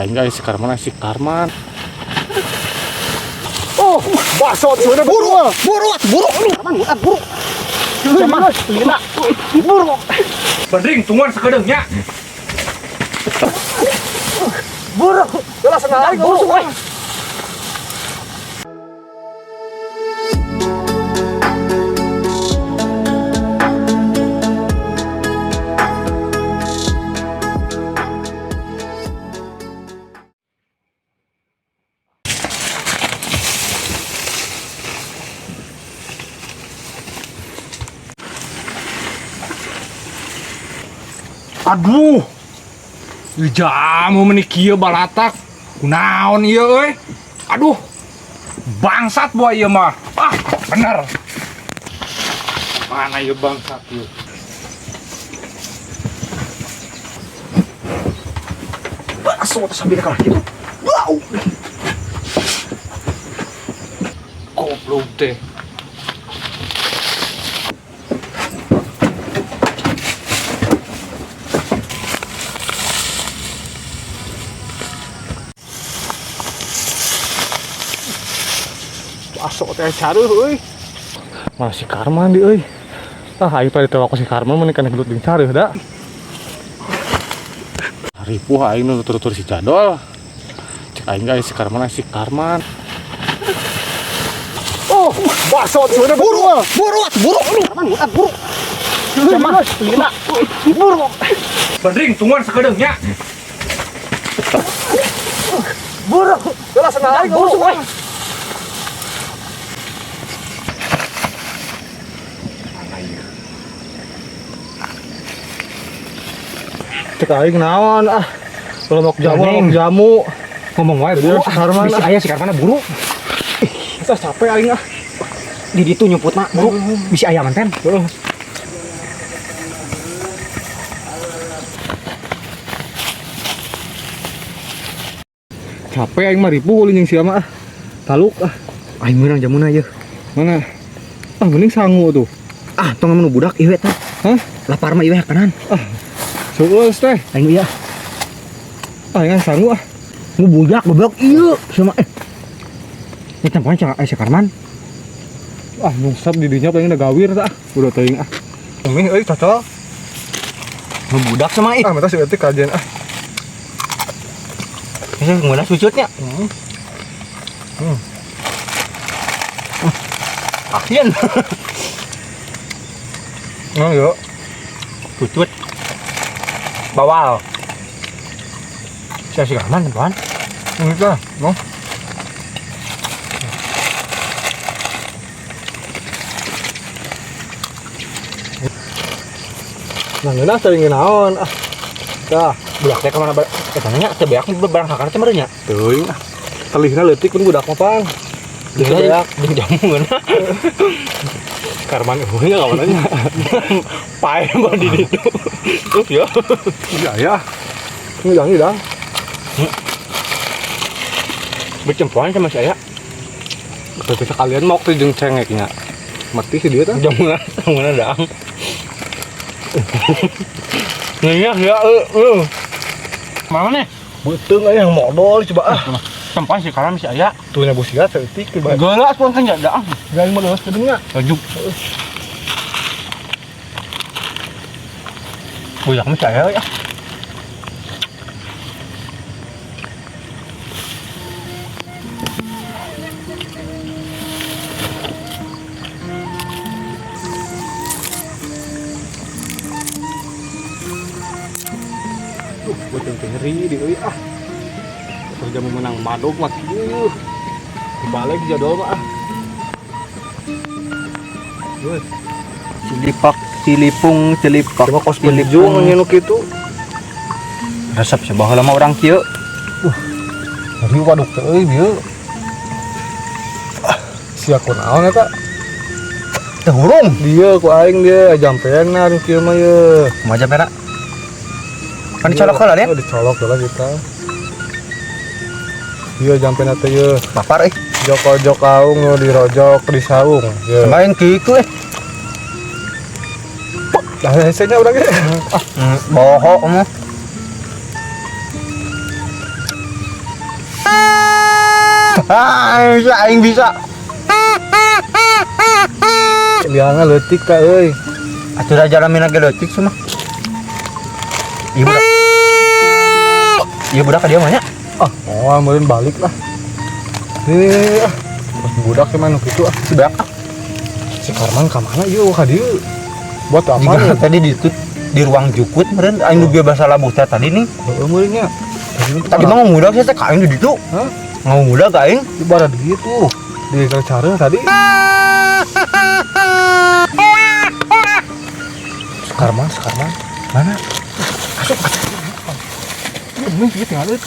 aing guys si Karman. Oh, bakso sudah buru lu. Buru. Sama lila. Buru. Bandring tungguan sakedeungnya. Buru. Jelas senang buru. Aduh, jamu meuni kieu balatak. Kunaon ieu euy? Aduh, bangsat boy ieu mah. Ah, bener. Mana ieu bangsat ieu? Bakso teh sambil ka kitu. Wow. Goblok teh. Bakso teh caruh euy. Mana si Karman di euy? Ah, aing tadi tewak si Karman meuni kana gelut jeung caruh da. Ripuh aing nu tur-tur si Jadol. Cek aing guys si Karman. Oh, bakso sudah buru lu. Buru. Sama lila. Buru. Bandring tungguan sakedeungnya. Buru. Jelas senang buru. Cek aing naon ah. Kalau mau jamu. Ngomong wae buru. Bisa aya si Karmana buru. Kita capek aing ah. Di ditu nyumputna buru. Bisa aya manten. Capek aing mah ripuh ulin jeung sia mah ah. Taluk ah. Aing meunang jamuna ieu. Mana? Ah mending sangu tuh. Ah, tong anu budak ieu teh. Hah? Lapar mah ieu kanan. Ah. Seueus teh. Aing ieu. Ah yang sangu ah. Ngubudak goblok ieu sama Ini tempoan si Karman. Ah nungsap di dinya pengen udah gawir tah. Udah teuing ah. Ini euy cocok. Ngubudak sama Ah mata si eutik kajian ah. Bisa ngeulah sujudnya. Akhirnya. Nah yo. Sujud. Bawal. Si Karman tempoan. Ini tah, no. Nah, ngeunah teuing naon ah. Tah, Budak teh kemana tanya teh beak barang sakar teh merenya. teuing ah. Telihna leutik pun budak mah pang. Beak jeung jamu ngeuna. Karman euy ka mana nya. Pae mah di ditu. Terus ya. Iya ya. Ngidang. Bercempoan sama saya. Tapi sekalian mau teh jeung cengeknya. Mati si dia tah. Jamuna daang. Nanya ya mana nih? Beuteung aya yang modal coba ah. Tempat sih karena masih aya. Tuh nya busiga seutik tiba. Gelas pun kan daang. Gaing mah leus kedeungnya. Tajuk. Buyak masih aya ya. Beuteung teh ngeri di euy ah. Kerja menang madog mah kieu. Dibalik jadol mah ah. Geus. Cilipak. Coba kos penjung nya nu kitu. Resep sebaheula lama orang kieu. Ngeri waduk teh euy dieu. Sia kunaon eta? Teh hurung. Dia ku aing dia jampeana nu kieu mah ye. Kumaha jampena? Kan dicolok heula nya. Oh dicolok heula kita. Ieu jampena teh ye. Lapar euy. Joko-jok kaung nu dirojok di saung. Ye. Main kieu Dah hesenya urang ge. bohong mah. Bisa aing bisa. Liangna leutik teh euy. Atuh da jalan mina ge leutik semua. Ieu budak. Ieu budak ka dia mah nya. Oh, meureun balik lah. Pas budak teh mah nu kitu Si beak. Si Karman ka mana ieu ka dieu? Buat apa Jika nih? tadi di ruang jukut meureun aing nu bahasa labuh teh tadi nih. Heeh meureun nya. Tadi mah ngudak saya teh ka aing di ditu. Hah? Ngudak ka aing. Ibarat gitu. Di cara tadi. Sekarman. Mana? Masuk. Ini kita tinggal.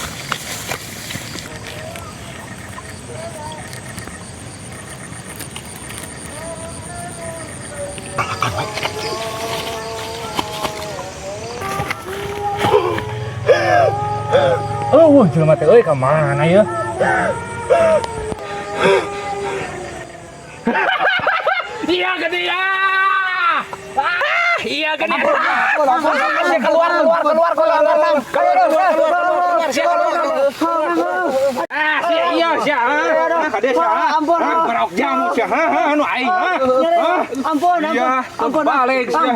Oh, jelema teh euy ka mana ya? Iya gede ya. Iya gede. Keluar. Ampun. Berok jamu sia. Anu aing. Ampun. Iya, balik sia.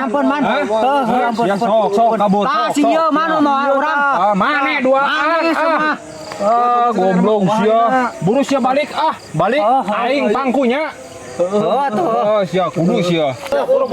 Ampun, man. Ya sok kabur. Si ieu mana mah urang? Mane duaan. Goblok sia. Buru sia balik balik. Aing pangkunya. Tuh. Sia kudu sia. Buru.